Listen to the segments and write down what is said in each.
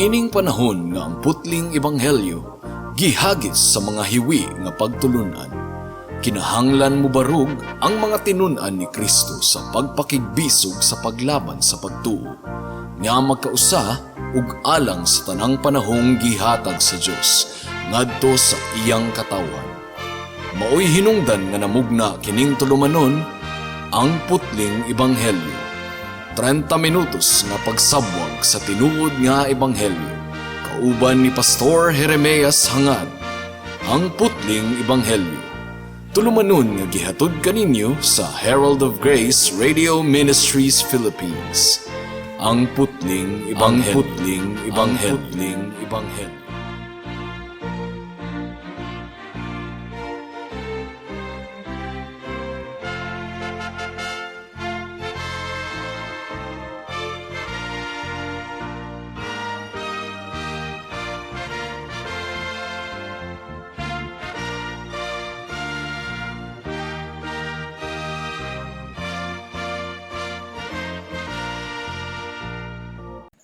Niining panahon nga ang putling ebanghelyo gihagis sa mga hiwi nga pagtulunan. Kinahanglan mo barug ang mga tinunan ni Kristo sa pagpakigbisog sa paglaban sa pagtuo, nga magkausa ug alang sa tanang panahong gihatag sa Dios ngadto sa iyang katawan. Maoy hinungdan nga namugna kining tulumanon ang putling ebanghelyo. 30 minutos nga pagsabwag sa tinuod nga ebanghelyo. Kauban ni Pastor Jeremias Hangad, ang putling ebanghelyo. Tulumanon nga gihatod kaninyo sa Herald of Grace Radio Ministries Philippines. Ang putling ebanghelyo. Ang putling ebanghelyo.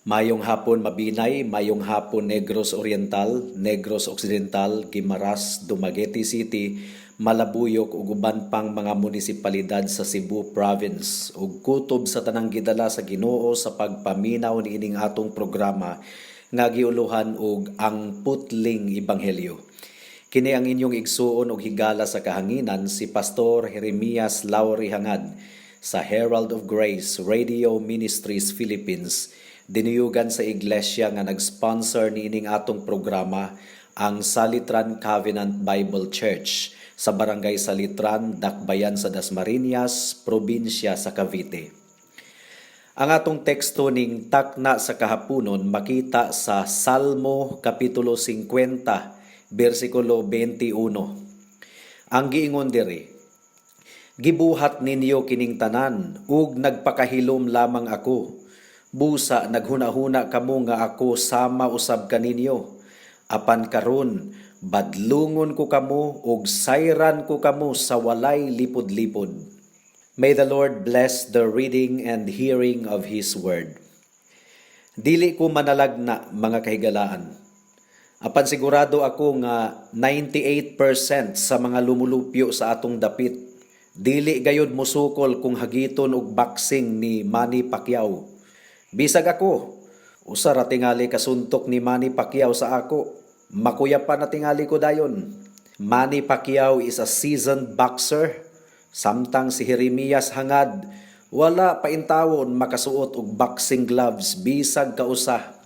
Mayong hapon Mabinay, mayong hapon Negros Oriental, Negros Occidental, Guimaras, Dumaguete City, Malabuyok ug uban pang mga munisipalidad sa Cebu Province ug kutob sa tanang gidala sa Ginoo sa pagpaminaw niining atong programa nga giuluhan og ang putling ebanghelyo. Kini ang inyong igsuon og higala sa kahanginan si Pastor Jeremias Lauri Hangad sa Herald of Grace Radio Ministries Philippines. Dinuyugan sa iglesia nga nag-sponsor niining atong programa ang Salitran Covenant Bible Church sa Barangay Salitran, Dakbayan sa Dasmariñas, probinsya sa Cavite. Ang atong teksto ning takna sa kahaponon makita sa Salmo Kapitulo 50, versikulo 21. Ang giingon diri: Gibuhat ninyo kining tanan ug nagpakahilom lamang ako. Busa naghunahuna kamo nga ako sama usab kaninyo. Apan karon badlungon ko kamo ug sayran ko kamo sa walay lipod-lipod. May the Lord bless the reading and hearing of His word. Dili ko manalagna mga kahigalaan. Apan sigurado ako nga 98% sa mga lumulupyo sa atong dapit dili gayud musukol kung hagiton og boxing ni Manny Pacquiao. Bisag ako, usa ra tingali kasuntok ni Manny Pacquiao sa ako, makuyapan na tingali ko dayon. Manny Pacquiao is a seasoned boxer, samtang si Jeremias Hangad wala pa intawon makasuot og boxing gloves bisag kausa.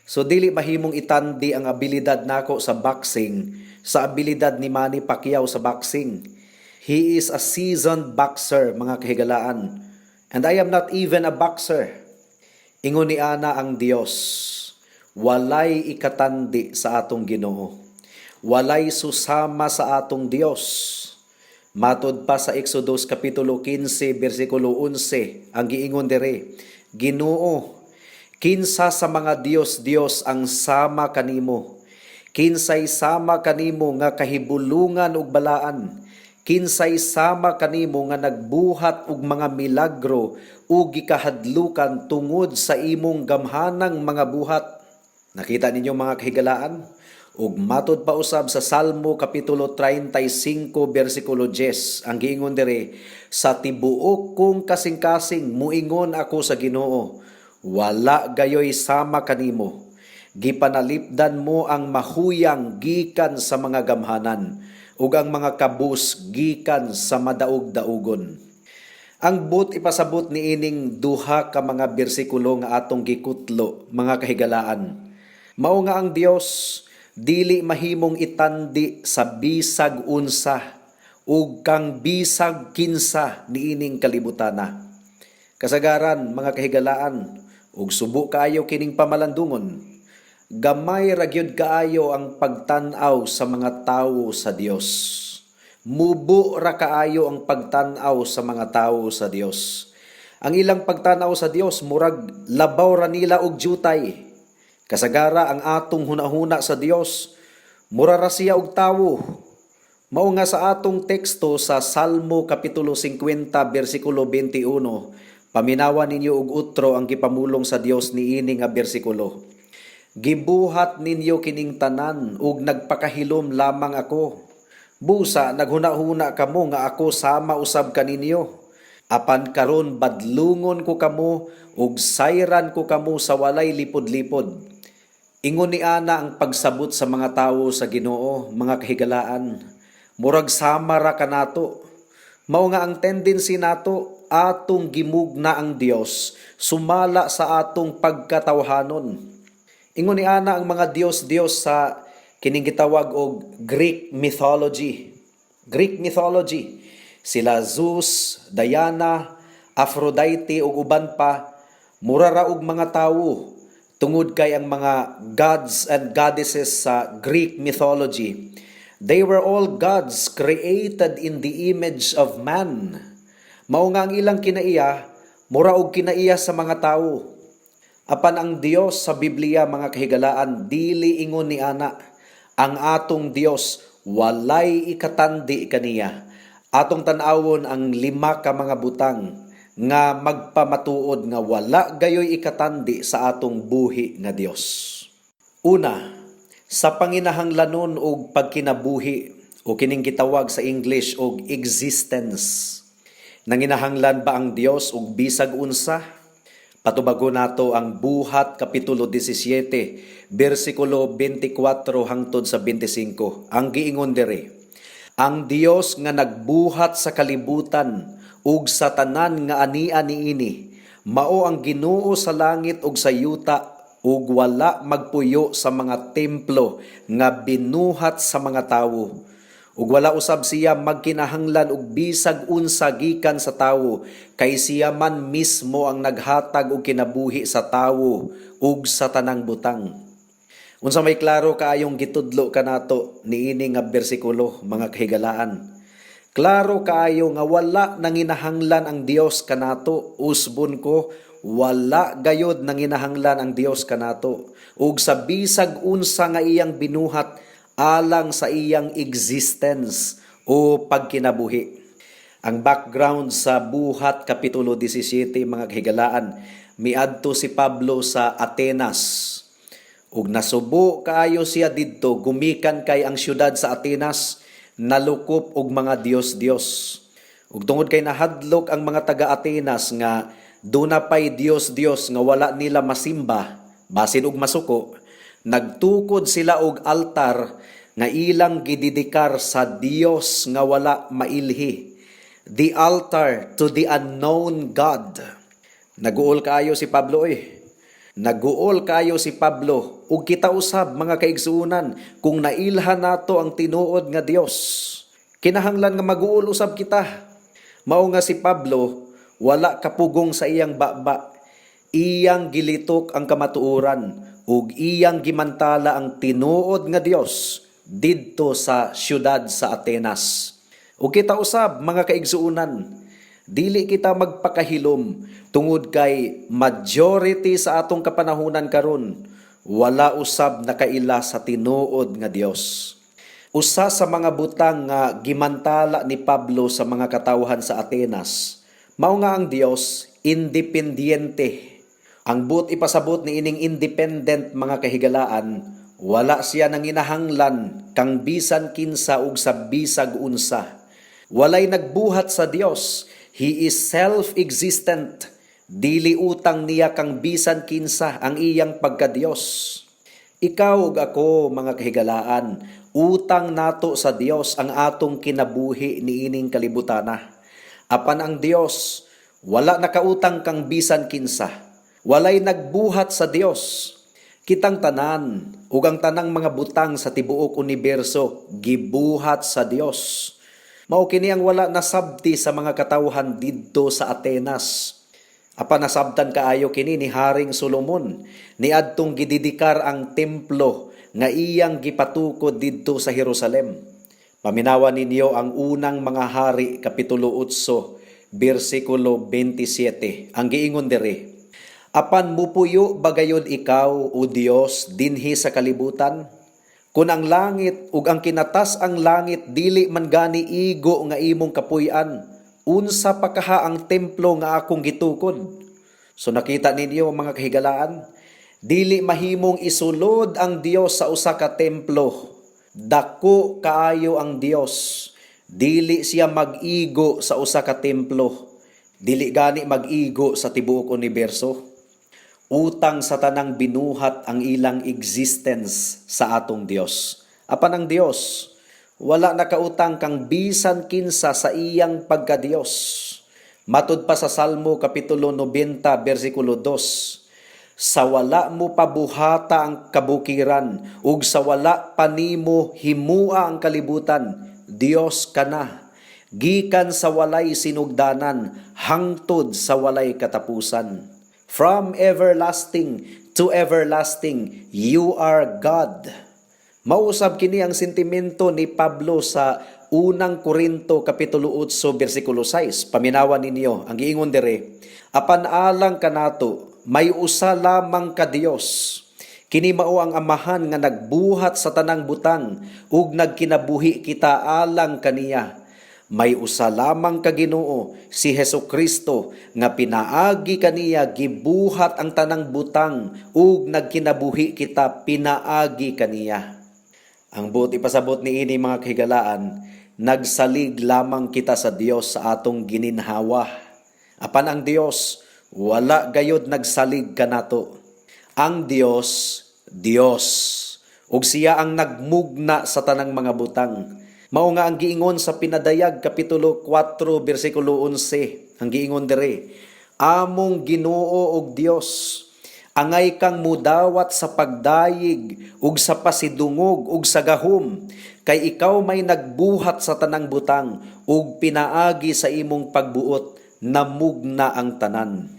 So dili mahimong itandi ang abilidad nako sa boxing sa abilidad ni Manny Pacquiao sa boxing. He is a seasoned boxer, mga kahigalaan, and I am not even a boxer. Ingon ni ana ang Dios, walay ikatandi sa atong Ginoo. Walay susama sa atong Dios. Matod pa sa Exodus Kapitulo 15, versikulo 11, ang giingon diri, Ginoo, kinsa sa mga Dios ang sama kanimo. Kinsay sama kanimo nga kahibulungan ug balaan. Kinsay sama kanimo nga nagbuhat og mga milagro ug gikahadlukan tungod sa imong gamhanang mga buhat. Nakita ninyo mga kahigalaan? Ug matod pa usab sa Salmo Kapitulo 35, versikulo 10, ang giingon diri, sa tibuok kong kasing-kasing muingon ako sa Ginoo, wala gayoy sama kanimo. Gipanalipdan mo ang mahuyang gikan sa mga gamhanan, ug ang mga kabus gikan sa madaog-daugon. Ang but ipasabot ni ining duha ka mga bersikulo nga atong gikutlo, mga kahigalaan. Mao nga ang Dios dili mahimong itandi sa bisag unsa ug kang bisag kinsa niining kalibutana. Kasagaran, mga kahigalaan, ug subo kaayo kining pamalandungon. Gamay ra gyud kaayo ang pagtan-aw sa mga tawo sa Dios. Mubo ra kaayo ang pagtan-aw sa mga tawo sa Dios. Ang ilang pagtan-aw sa Dios murag labaw ra nila og jutay. Kasagara ang atong hunahuna sa Dios, mura ra siya og tawo. Mao nga sa atong teksto sa Salmo Kapitulo 50, versikulo 21, paminawan ninyo og utro ang gipamulong sa Dios niini nga bersikulo. Gibuhat ninyo kining tanan ug nagpakahilom lamang ako. Busa naghuna-huna kamo nga ako sama usab kaninyo. Apan karon badlungon ko kamo ug sayran ko kamo sa walay lipod-lipod. Ingon ni ana ang pagsabot sa mga tawo sa Ginoo, mga kahigalaan. Murag sama ra kanato. Mao nga ang tendency nato atong gimugna ang Dios sumala sa atong pagkatawhanon. Ingon ni ana ang mga Dios sa kining gitawag og Greek mythology. Greek mythology. Sila Zeus, Diana, Aphrodite ug uban pa, mura ra og mga tawo tungod kay ang mga gods and goddesses sa Greek mythology. They were all gods created in the image of man. Mao nga ang ilang kinaiya, mura og kinaiya sa mga tawo. Apan ang Dios sa Biblia, mga kahigalaan, dili ingon ni ana. Ang atong Dios walay ikatandi kaniya. Atong tan-awon ang 5 ka mga butang nga magpamatuod nga wala gayoy ikatandi sa atong buhi nga Dios. Una, sa panginahanglanon og pagkinabuhi o kining gitawag sa English og existence. Nanginahanglan ba ang Dios og bisag unsa? Patubago nato ang Buhat Kapitulo 17, versikulo 24 hangtod sa 25. Ang giingon diri, ang Dios nga nagbuhat sa kalibutan ug sa tanan nga ania niini, mao ang Ginoo sa langit ug sa yuta ug wala magpuyo sa mga templo nga binuhat sa mga tawo. Ug wala usab siya magkinahanglan og bisag unsa gikan sa tawo, kay siya man mismo ang naghatag og kinabuhi sa tawo ug sa tanang butang. Unsa may klaro kaayong gitudlo kanato niini nga bersikulo, mga kahigalaan. Klaro kaayo nga wala nanginahanglan ang Dios kanato, usbon ko, wala gayod nanginahanglan ang Dios kanato. Ug sa bisag unsa nga iyang binuhat alang sa iyang existence o pagkinabuhi. Ang background sa Buhat Kapitulo 17, mga kahigalaan, miadto si Pablo sa Atenas. Ug nasubo kaayo siya didto, gumikan kay ang syudad sa Atenas nalukop og mga Dios-Dios. Ug tungod kay nahadlok ang mga taga-Atenas nga dunapay Dios-Dios nga wala nila masimba, basin og masuko, nagtukod sila og altar nga ilang gididikar sa Dios nga wala mailhi. The altar to the unknown God. Naguol kaayo si Pablo Naguol kaayo si Pablo ug kita usab, mga kaigsuunan, kung nailhan nato ang tinuod nga Dios. Kinahanglan nga maguol usab kita. Mao nga si Pablo wala kapugong sa iyang baba. Iyang gilitok ang kamatuoran ug iyang gimantala ang tinuod nga Dios didto sa syudad sa Atenas. Ug kita usab, mga kaigsuunan, dili kita magpakahilom tungod kay majority sa atong kapanahunan karon wala usab nakaila sa tinuod nga Dios. Usa sa mga butang nga gimantala ni Pablo sa mga katawhan sa Atenas, mao nga ang Dios independiente. Ang but ipasabot ni ining independent, mga kahigalaan, wala siya nanginahanglan kang bisan kinsa ug sa bisag unsa. Walay nagbuhat sa Dios. He is self-existent. Dili utang niya kang bisan kinsa ang iyang pagka-Dios. Ikaw ug ako, mga kahigalaan, utang nato sa Dios ang atong kinabuhi niining kalibutana. Apan ang Dios, wala nakautang kang bisan kinsa. Walay nagbuhat sa Dios. Kitang tanan ug ang tanang mga butang sa tibuok universo gibuhat sa Dios. Mao kini ang wala nasabti sa mga katawhan didto sa Atenas. Apan nasabtan kaayo kini ni Haring Solomon, niadtong gididikar ang templo nga iyang gipatukod didto sa Jerusalem. Paminawan ninyo ang unang mga hari, Kapitulo 8, versikulo 27. Ang giingon diri, apan mupuyo bagayon ikaw, O Dios, dinhi sa kalibutan? Kung ang langit ug ang kinatas ang langit dili man gani igo nga imong kapuy-an, unsa pa kaha ang templo nga akong gitukod? So nakita ninyo, mga kahigalaan, Dili mahimong isulod ang Dios sa usa ka templo. Dako kaayo ang Dios. Dili siya mag-igo sa usa ka templo. Dili gani mag-igo sa tibuok universo. Utang sa tanang binuhat ang ilang existence sa atong Dios. Apan ang Dios, wala nakautang kang bisan kinsa sa iyang pagka-Dios. Matud pa sa Salmo Kapitulo 90, versikulo 2, sa wala mo pabuhata ang kabukiran, ug sa wala panimo himua ang kalibutan, Dios ka na. Gikan sa walay sinugdanan, hangtod sa walay katapusan. From everlasting to everlasting, you are God. Mausab kini ang sentimento ni Pablo sa unang Korinto Kapitulo 8, versikulo 6. Paminawan ninyo, ang giingon dire, apan alang kanato, may usa lamang ka Dios. Kini mao ang amahan nga nagbuhat sa tanang butang, ug nagkinabuhi kita alang kaniya. May usa lamang ka Ginoo, si Hesukristo, nga pinaagi kaniya gibuhat ang tanang butang, ug nagkinabuhi kita pinaagi kaniya. Ang buot ipasabot ni ini mga kahigalaan, nagsalig lamang kita sa Dios sa atong gininhawa. Apan ang Dios, wala gayod nagsalig kanato. Ang Dios, Dios, ug siya ang nagmugna sa tanang mga butang. Mao nga ang giingon sa Pinadayag Kapitulo 4, versikulo 11, ang giingon dire, among Ginoo ug Dios, angay kang mudawat sa pagdayig ug sa pasidungog ug sa gahom, kay ikaw may nagbuhat sa tanang butang ug pinaagi sa imong pagbuot, namugna ang tanan.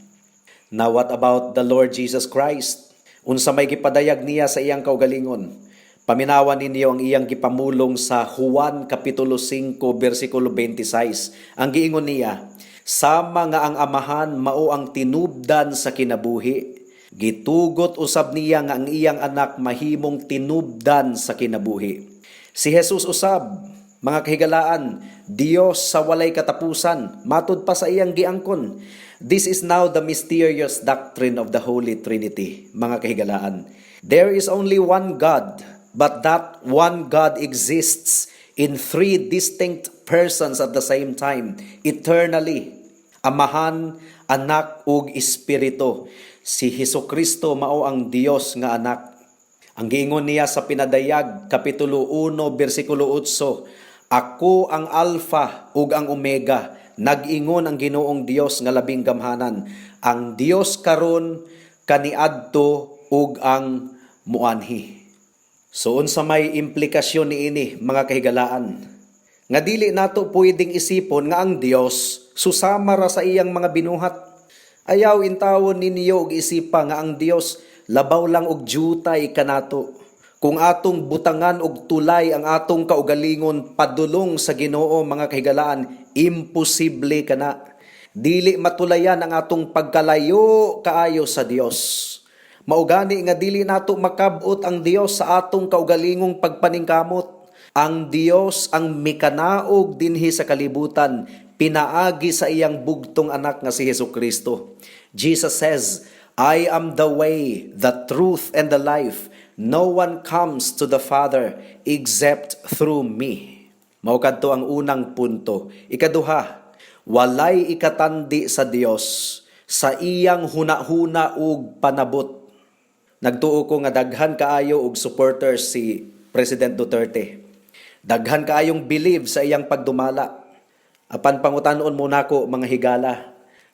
Now what about the Lord Jesus Christ? Unsa may gipadayag niya sa iyang kaugalingon? Paminawan ninyo ang iyang gipamulong sa Juan Kapitulo 5, versikulo 26. Ang giingon niya, sama nga ang amahan mao ang tinubdan sa kinabuhi. Gitugot usab niya nga ang iyang anak mahimong tinubdan sa kinabuhi. Si Jesus usab, mga kahigalaan, Dios sa walay katapusan, matud pa sa iyang giangkon. This is now the mysterious doctrine of the Holy Trinity, mga kahigalaan. There is only one God, but that one God exists in three distinct persons at the same time, eternally. Amahan, anak, ug espiritu. Si Hesukristo mao ang Dios nga anak. Ang giingon niya sa Pinadayag Kapitulo 1, versikulo 8, ako ang Alpha ug ang Omega. Nag-ingon ang Ginoong Dios nga labing gamhanan, ang Dios karon, kaniadto ug ang muanhi. So unsa may implikasyon niini mga kahigalaan? Nga dili nato pwedeng isipon nga ang Dios susama ra sa iyang mga binuhat. Ayaw intawon ninyo og isipa nga ang Dios labaw lang og jutay kanato. Kung atong butangan og tulay ang atong kaugalingon padulong sa Ginoo mga kahigalaan, imposible kana. Dili matulayan ang atong pagkalayo kaayo sa Dios. Maugani nga dili nato makabot ang Dios sa atong kaugalingong pagpaningkamot. Ang Dios ang mikanaog dinhi sa kalibutan, pinaagi sa iyang bugtong anak nga si Hesukristo. Jesus says, I am the way, the truth, and the life. No one comes to the Father except through me. Mao kadto ang unang punto. Ikaduha, walay ikatandi sa Dios sa iyang hunahuna ug panabot. Nagtuo ko nga daghan kaayo og supporters si President Duterte. Daghan kaayong believe sa iyang pagdumala. Apan pangutan-on muna ko mga higala.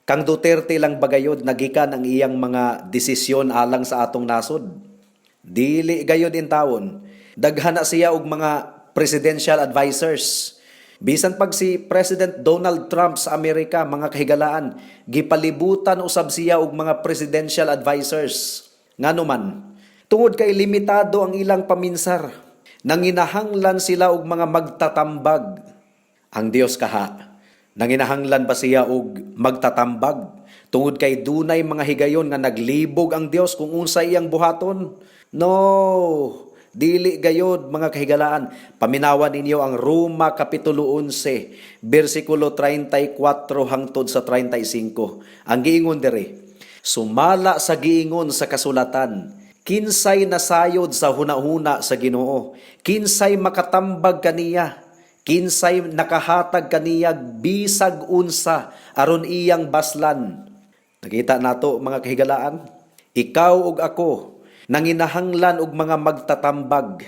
Kang Duterte lang bagayod nagikan ang iyang mga desisyon alang sa atong nasod. Dili gayod in taon. Daghan na siya og mga presidential advisors. Bisan pag si President Donald Trump sa Amerika, mga kahigalaan, gipalibutan usab siya og mga presidential advisors. Ngano man, tungod kay limitado ang ilang paminsar, nanginahanglan sila og mga magtatambag. Ang Dios kaha, nanginahanglan ba siya og magtatambag? Tungod kay dunay mga higayon nga naglibog ang Dios kung unsa iyang buhaton? No, dili gayod mga kahigalaan. Paminawan ninyo ang Roma Kapitulo 11, versikulo 34 hangtod sa 35. Ang giingon dire, sumala sa giingon sa kasulatan, Kinsay nasayod sa hunahuna sa Ginoo, kinsay makatambag kaniya, kinsay nakahatag kaniya bisag unsa aron iyang baslan. Nakita nato mga kahigalaan, ikaw ug ako nanginahanglan og mga magtatambag.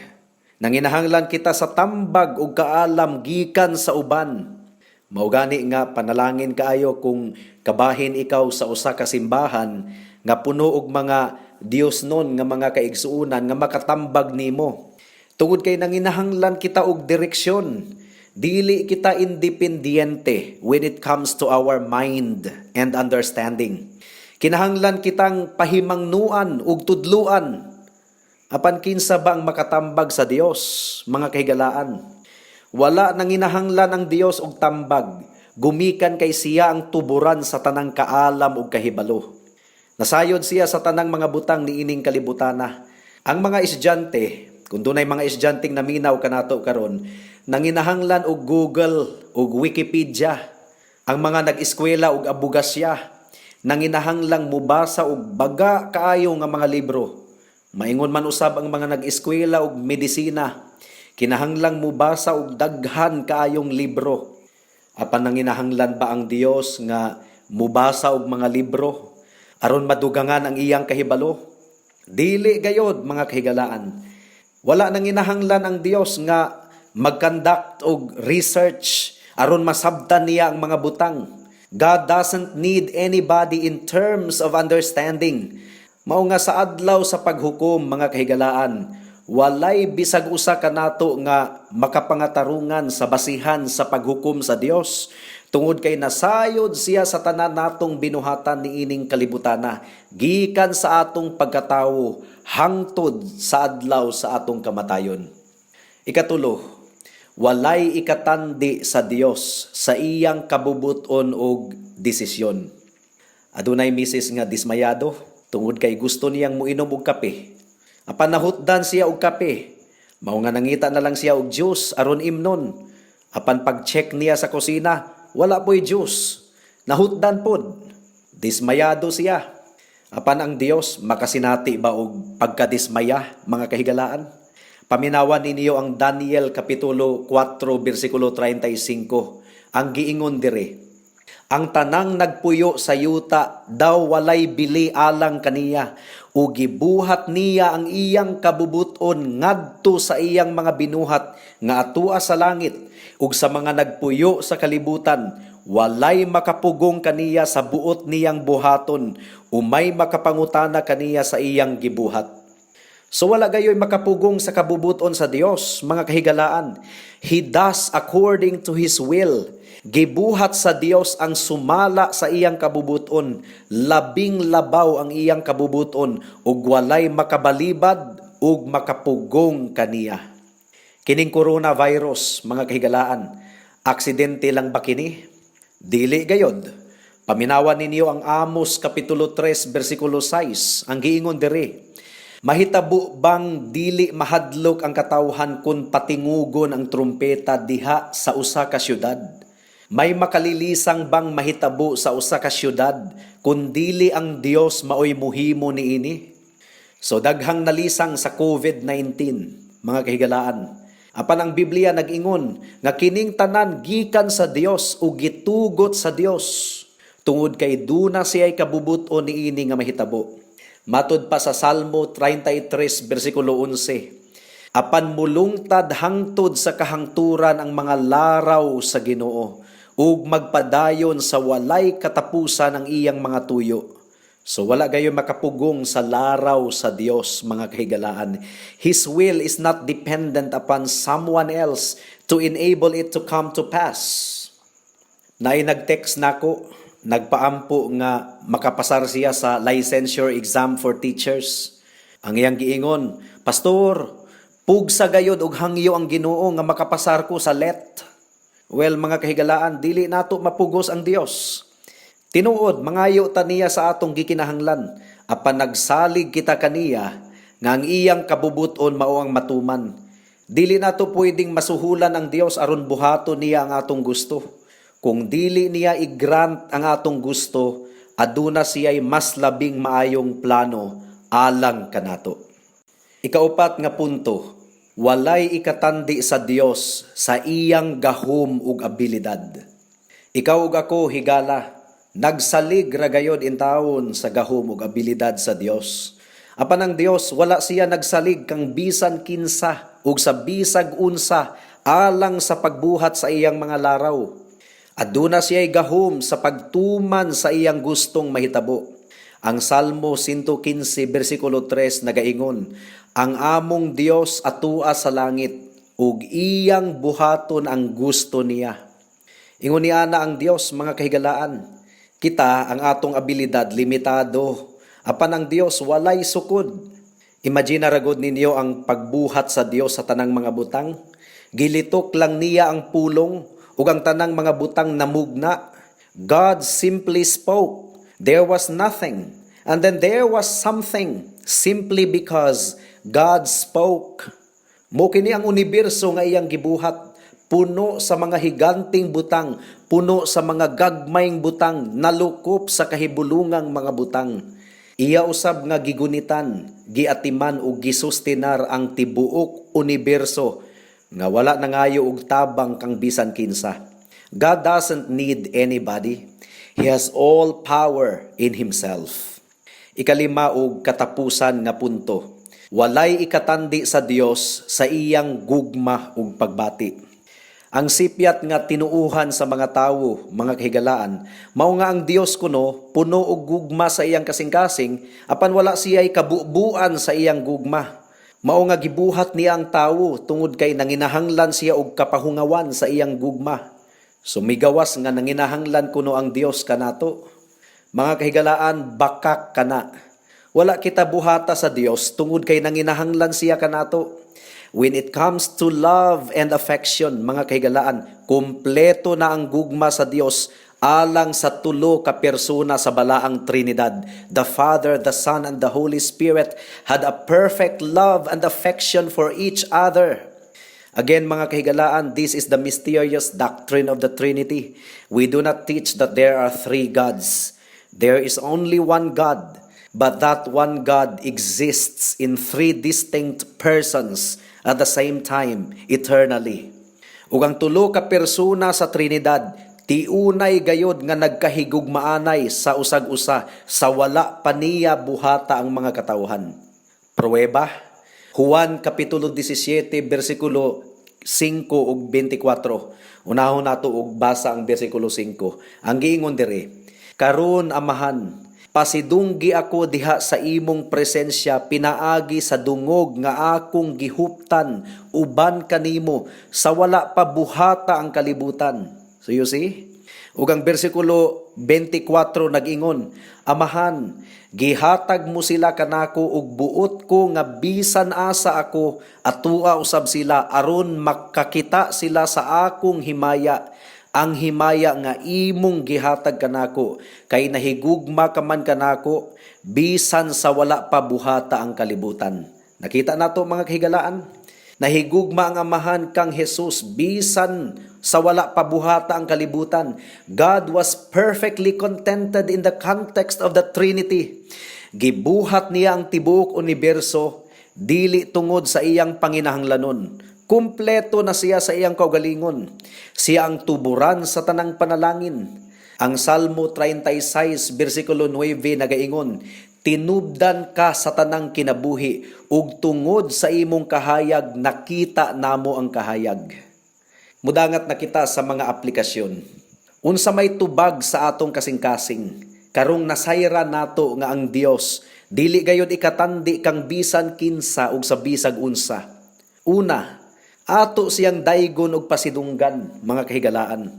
Nanginahanglan kita sa tambag ug kaalam gikan sa uban. Mao gani nga panalangin kaayo kung kabahin ikaw sa usa ka simbahan nga puno og mga Dios nun nga mga kaigsuunan nga makatambag nimo. Tungod kay nanginahanglan kita og direksyon. Dili kita independiente when it comes to our mind and understanding. Kinahanglan kitang pahimangnuan ug tudluan apan kinsa ba ang makatambag sa Dios, mga kahigalaan. Wala nanginahanglan ang Dios og tambag, gumikan kay siya ang tuburan sa tanang kaalam ug kahibalo. Nasayod siya sa tanang mga butang niining kalibutana. Ang mga estudyante, kung dunay mga estudyanteng naminaw kanato karon, nanginahanglan og Google ug Wikipedia. Ang mga nag-eskwela og abugasya, nanginahanglang mubasa og baga kaayo nga mga libro. Maingon man usab ang mga nag-eskwela og medisina, kinahanglang mubasa og daghan kaayong libro. Apan nanginahanglan ba ang Dios nga mubasa og mga libro aron madugangan ang iyang kahibalo? Dili gayod mga kahigalaan. Wala nanginahanglan ang Dios nga mag-conduct og research aron masabtan niya ang mga butang. God doesn't need anybody in terms of understanding. Mao nga sa adlaw sa paghukom mga kahigalaan, walay bisag usa kanato nga makapangatarungan sa basihan sa paghukom sa Dios. Tungod kay nasayod siya sa tanan natong binuhatan niining kalibutana, gikan sa atong pagkatawo hangtod sa adlaw sa atong kamatayon. Ikatulo, walay ikatandi sa Dios sa iyang kabubuton og desisyon. Adunay misis nga dismayado tungod kay gusto niyang muinom og kape. Apan nahutdan siya og kape, mao nga nangita na lang siya og juice aron imnon. Apan pag-check niya sa kusina, wala po'y juice. Nahutdan pod. Dismayado siya. Apan ang Dios makasinati ba og pagkadismaya, mga kahigalaan? Paminawan ninyo ang Daniel kapitulo 4 bersikulo 35. Ang giingon dire, ang tanang nagpuyo sa yuta daw walay bili alang kaniya, o gibuhat niya ang iyang kabubuton ngadto sa iyang mga binuhat nga atua sa langit, ug sa mga nagpuyo sa kalibutan, walay makapugong kaniya sa buot niyang buhaton, umay makapangutana kaniya sa iyang gibuhat. So wala gayoy makapugong sa kabubuton sa Dios, mga kahigalaan. He does according to His will. Gibuhat sa Dios ang sumala sa iyang kabubuton, labing labaw ang iyang kabubuton, ug walay makabalibad ug makapugong kaniya. Kining coronavirus, mga kahigalaan, aksidente lang ba kini? Dili gayod. Paminawan ninyo ang Amos kapitulo 3 bersikulo 6, ang giingon diri, mahitabo bang dili mahadlok ang katawhan kun patingugon ang trumpeta diha sa usa ka syudad? May makalilisang bang mahitabo sa usa ka syudad kun dili ang Dios maoy muhimo niini? So daghang nalisang sa COVID-19, mga kahigalaan. Apan ang Biblia nag-ingon nga kining tanan gikan sa Dios ug gitugot sa Dios. Tungod kay duna siya'y kabubuton niini nga mahitabo. Matud pa sa Salmo 33 bersikulo 11. Apan mulungtad hangtod sa kahangturan ang mga laraw sa Ginoo, ug magpadayon sa walay katapusan ang iyang mga tuyo. So wala gayon makapugong sa laraw sa Dios, mga kahigalaan. His will is not dependent upon someone else to enable it to come to pass. Naay nag-text nako, nagpaampo nga makapasar siya sa licensure exam for teachers. Ang iyang giingon, Pastor, pugsa gayod og hangyo ang Ginoo nga makapasar ko sa LET. Well, mga kahigalaan, dili nato mapugos ang Dios. Tinuod, mangayo ta niya sa atong gikinahanglan, apan nagsalig kita kaniya nga ang iyang kabubuton mao ang matuman. Dili nato pwedeng masuhulan ang Dios aron buhaton niya ang atong gusto. Kung dili niya i-grant ang atong gusto, aduna siya'y mas labing maayong plano alang kanato. Ikaupat nga punto, walay ikatandi sa Dios sa iyang gahom ug abilidad. Ikaw ug ako higala, nagsalig ra gayod in taon sa gahom ug abilidad sa Dios. Apan ang Dios wala siya nagsalig kang bisan kinsa ug sa bisag unsa alang sa pagbuhat sa iyang mga laraw. Aduna siya'y gahom sa pagtuman sa iyang gustong mahitabo. Ang Salmo 115 versikulo 3 nagaingon, ang among Dios atua sa langit, ug iyang buhaton ang gusto niya. Ingon niya na ang Dios, mga kahigalaan. Kita, ang atong abilidad, limitado. Apan ang Dios, walay sukod. Imagine ragod ninyo ang pagbuhat sa Dios sa tanang mga butang. Gilitok lang niya ang pulong, ug ang tanang mga butang namugna. God simply spoke. There was nothing. And then there was something simply because God spoke. Mo kini ang universo nga iyang gibuhat, puno sa mga higanting butang, puno sa mga gagmayng butang, nalukop sa kahibulungang mga butang. Iya usab nga gigunitan, giatiman ug gisustinar ang tibuok universo nga wala nangayo og tabang kang bisan kinsa. God doesn't need anybody. He has all power in Himself. Ikalima og katapusan nga punto. Walay ikatandi sa Dios sa iyang gugma ug pagbati. Ang sipyat nga tinuuhan sa mga tawo, mga kahigalaan, mao nga ang Dios kuno puno og gugma sa iyang kasing-kasing, apan wala siya'y kabubuan sa iyang gugma. Mao nga gibuhat niya ang tawo tungod kay nanginahanglan siya og kapahungawan sa iyang gugma. Sumigawas nga nanginahanglan kuno ang Dios kanato. Mga kahigalaan, bakak kana. Wala kita buhata sa Dios tungod kay nanginahanglan siya kanato. When it comes to love and affection, mga kahigalaan, kumpleto na ang gugma sa Dios alang sa tulo ka persona sa balaang Trinidad. The Father, the Son, and the Holy Spirit had a perfect love and affection for each other. Again, mga kahigalaan, this is the mysterious doctrine of the Trinity. We do not teach that there are three gods. There is only one God, but that one God exists in three distinct persons at the same time, eternally. Ug ang tulo ka persona sa Trinidad, tiunay gayod nga nagkahigugmaanay sa usag-usa, sa wala pa niya buhata ang mga katawhan. Pruweba, Juan Kapitulo 17, versikulo 5 ug 24. Unahon nato og basa ang versikulo 5. Ang giingon dire, karon amahan, pasidunggi ako diha sa imong presensya, pinaagi sa dungog nga akong gihuptan, uban kanimo, sa wala pa buhata ang kalibutan. So you see? Ug ang bersikulo 24 nag-ingon, amahan, gihatag mo sila kanako ug buot ko nga bisan asa ako, atua usab sila, aron makakita sila sa akong himaya, ang himaya nga imong gihatag kanako, kay nahigugma ka man kanako, bisan sa wala pa buhata ang kalibutan. Nakita nato mga kahigalaan? Nahigugma ang amahan kang Jesus, bisan sa wala pa buhata ang kalibutan. God was perfectly contented in the context of the Trinity. Gibuhat niya ang tibuok universo, dili tungod sa iyang panginahanglanon. Kumpleto na siya sa iyang kaugalingon. Siya ang tuburan sa tanang panalangin. Ang Salmo 36, versikulo 9 nagaingon, tinubdan ka sa tanang kinabuhi, ug tungod sa imong kahayag, nakita namo ang kahayag. Mudangat na kita sa mga aplikasyon. Unsa may tubag sa atong kasing-kasing, karong nasayra nato nga ang Dios, dili gayud ikatandi kang bisan kinsa ug sa bisag unsa. Una, ato siyang daygon og pasidunggan, mga kahigalaan.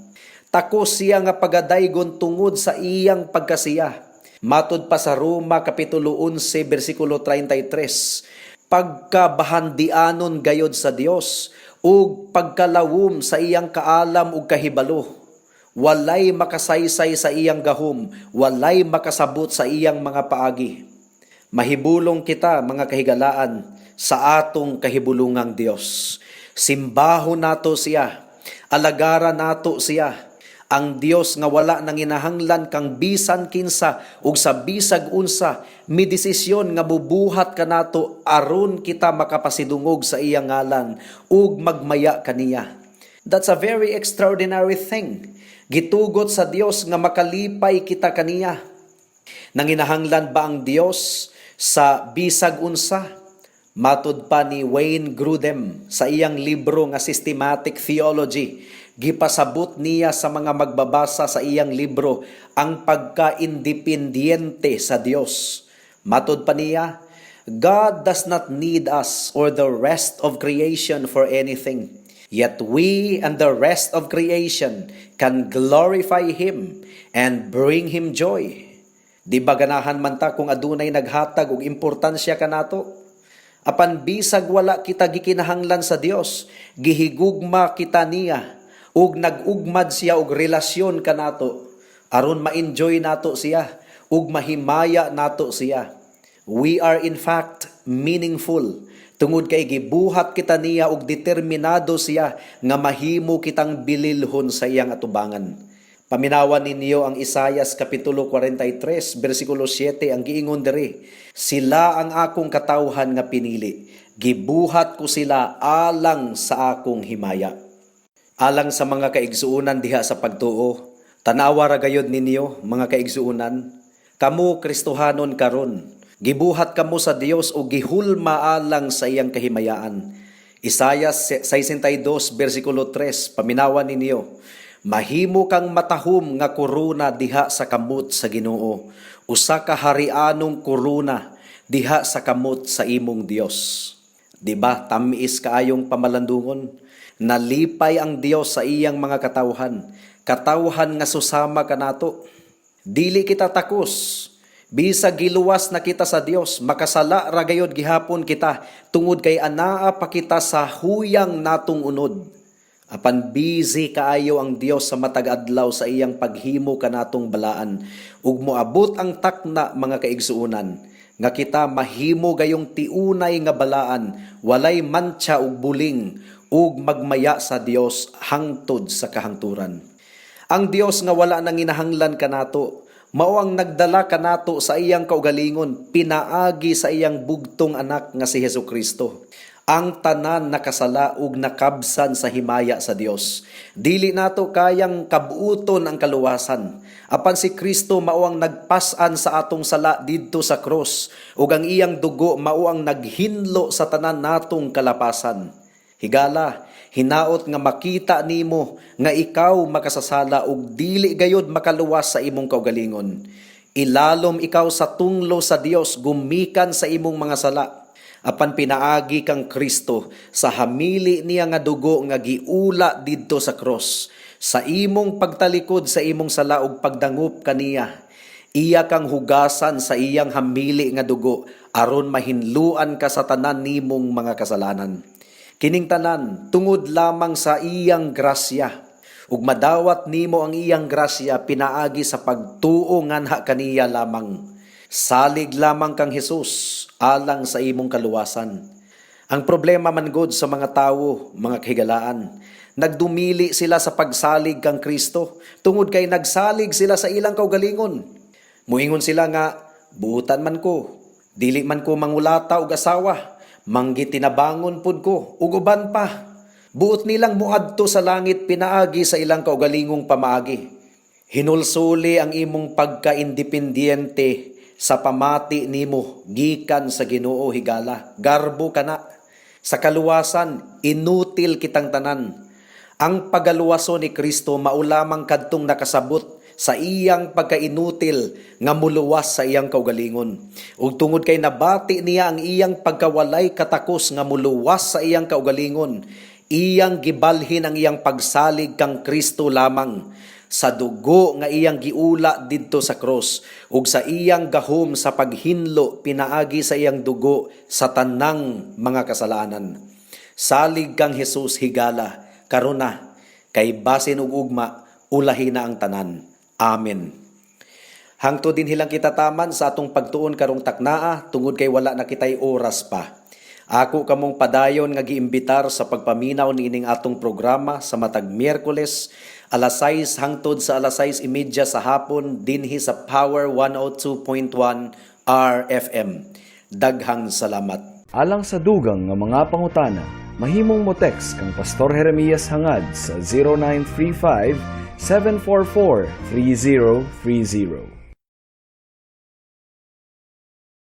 Takos siya nga pagadaygon tungod sa iyang pagkasiya. Matud pa sa Roma Kapitulo 11, versikulo 33, pagkabahandianon gayod sa Dios, ug pagkalawom sa iyang kaalam ug kahibalo. Walay makasaysay sa iyang gahom, walay makasabot sa iyang mga paagi. Mahibulong kita, mga kahigalaan, sa atong kahibulungang Dios. Simbaho nato siya, alagara nato siya, Ang Dios nga wala nang inahanglan kang bisan kinsa ug sa bisag unsa mi desisyon nga bubuhat kanato aron kita makapasidungog sa iyang ngalan ug magmaya kaniya. That's a very extraordinary thing. Gitugot sa Dios nga makalipay kita kaniya. Nanginahanglan ba ang Dios sa bisag unsa? Matud pa ni Wayne Grudem sa iyang libro nga Systematic Theology, gipasabot niya sa mga magbabasa sa iyang libro ang pagka-independiente sa Dios. Matud pa niya, God does not need us or the rest of creation for anything. Yet we and the rest of creation can glorify Him and bring Him joy. Di ba ganahan man ta kung adunay naghatag og importansya kanato? Apan bisag wala kita gikinahanglan sa Dios, gihigugma kita niya ug nagugmad siya og relasyon kanato aron ma-enjoy nato siya ug mahimaya nato siya. We are in fact meaningful tungod kay gibuhat kita niya ug determinado siya nga mahimo kitang bililhon sa iyang atubangan. Paminawan ninyo ang Isaias kapitulo 43 bersikulo 7 ang giingon diri, sila ang akong katawhan nga pinili, gibuhat ko sila alang sa akong himaya. Alang sa mga kaigsuunan diha sa pagtuo, tanawa ra gayud ninyo mga kaigsuunan, kamo Kristohanon karon, gibuhat kamo sa Dios o gihulma alang sa iyang kahimayaan. Isaias 62 bersikulo 3, paminawan ninyo, mahimo kang matahom nga korona diha sa kamot sa Ginoo, usa ka harianong korona diha sa kamot sa imong Dios. Diba, tamis kaayong pamalandungon? Nalipay ang Dios sa iyang mga katawhan, katawhan nga susama kanato. Dili kita takos, bisag giluwas na kita sa Dios, makasala ra gayud gihapon kita tungod kay anaa pa kita sa huyang natong unod. Apan busy kaayo ang Dios sa matag adlaw sa iyang paghimo kanatong balaan ug moabot ang takna mga kaigsuunan nga kita mahimo gayong tiunay nga balaan, walay mantsa ug buling ug magmaya sa Dios hangtod sa kahangturan. Ang Dios nga wala nang inahanglan kanato, mao ang nagdala kanato sa iyang kaugalingon pinaagi sa iyang bugtong anak nga si Hesukristo. Ang tanan nakasala ug nakabsan sa himaya sa Dios. Dili nato kayang kabuuton ang kaluwasan. Apan si Kristo mao ang nagpasan sa atong sala didto sa krus ug ang iyang dugo mao ang naghinlo sa tanan natong kalapasan. Higala, hinaot nga makita nimo nga ikaw makasasala ug dili gayud makaluwas sa imong kaugalingon. Ilalom ikaw sa tunglo sa Dios gumikan sa imong mga sala. Apan pinaagi kang Kristo sa hamili niya nga dugo nga giula didto sa cross. Sa imong pagtalikod sa imong sala ug pagdangup kaniya, iya kang hugasan sa iyang hamili nga dugo aron mahinluan ka sa tanan nimong mga kasalanan. Kining tanan tungod lamang sa iyang grasya ug madawat nimo ang iyang grasya pinaagi sa pagtuo nganha kaniya lamang. Salig lamang kang Hesus alang sa imong kaluwasan. Ang problema man gud sa mga tawo, mga kahigalaan, nagdumili sila sa pagsalig kang Kristo tungod kay nagsalig sila sa ilang kaugalingon. Muingon sila nga, buutan man ko, dili man ko mangulata og asawa, manggitinabangon pud ko ug uban pa. Buot nilang muadto sa langit pinaagi sa ilang kaugalingong pamaagi. Hinulsuli ang imong pagka-independiente sa pamati nimo gikan sa Ginoo higala. Garbo kana. Sa kaluwasan, inutil kitang tanan. Ang pagaluwaso ni Kristo maulamang kadtong nakasabot sa iyang pagkainutil nga muluwas sa iyang kaugalingon. Ug tungod kay nabati niya ang iyang pagkawalay katakos nga muluwas sa iyang kaugalingon, iyang gibalhin ang iyang pagsalig kang Kristo lamang sa dugo nga iyang giula didto sa cross ug sa iyang gahom sa paghinlo pinaagi sa iyang dugo sa tanang mga kasalanan. Salig kang Hesus higala karon na kay basin ug ugma ulahi na ang tanan. Amen. Hangtod din hilang kita taman sa atong pagtuon karong taknaa tungod kay wala na kitay oras pa. Ako kamong padayon nga giimbitar sa pagpaminaw niining atong programa sa matag Miyerkules, alas 6 hangtod sa alas 6:30 sa hapon dinhi sa Power 102.1 RFM. Daghang salamat. Alang sa dugang nga mga pangutana, mahimong mo text kang Pastor Jeremias hangad sa 0935 744 3030.